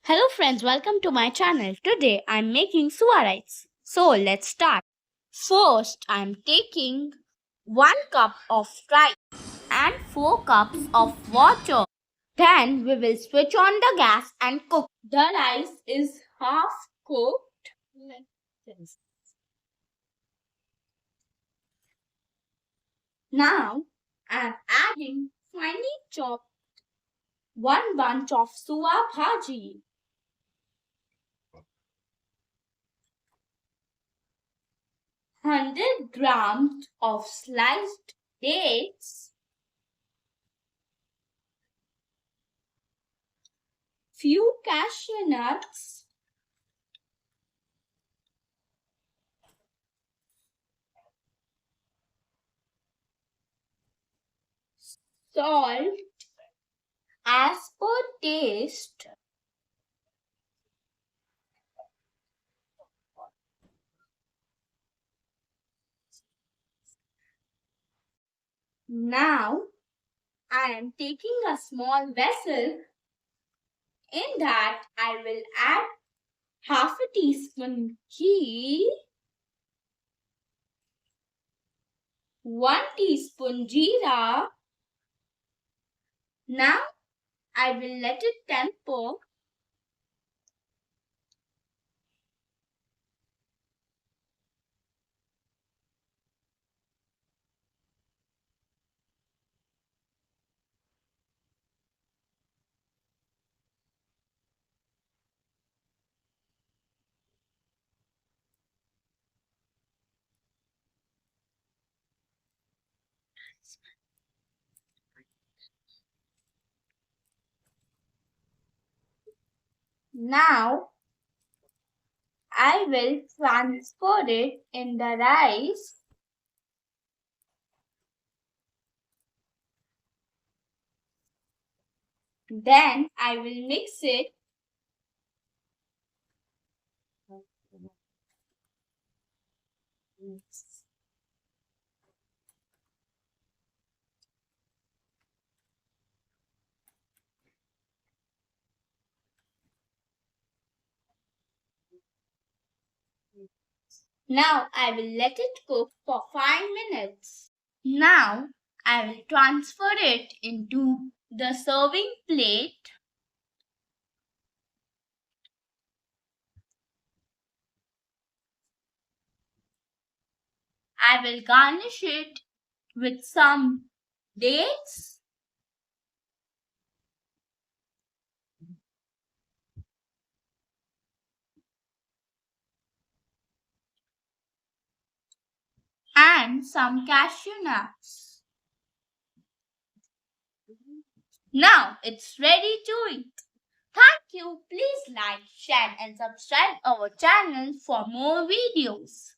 Hello friends, welcome to my channel. Today I'm making Suva rice. So let's start. First I'm taking 1 cup of rice and 4 cups of water. Then we will switch on the gas and cook. The rice is half cooked. Now I'm adding finely chopped 1 bunch of Suva bhaji, 100 grams of sliced dates, few cashew nuts, salt as per taste. Now I am taking a small vessel. In that I will add half a teaspoon ghee, 1 teaspoon jeera. Now I will let it temper. Now I will transfer it in the rice. Then I will mix it. Now I will let it cook for 5 minutes. Now I will transfer it into the serving plate. I will garnish it with some dates, and some cashew nuts. Now it's ready to eat. Thank you. Please like, share and subscribe our channel for more videos.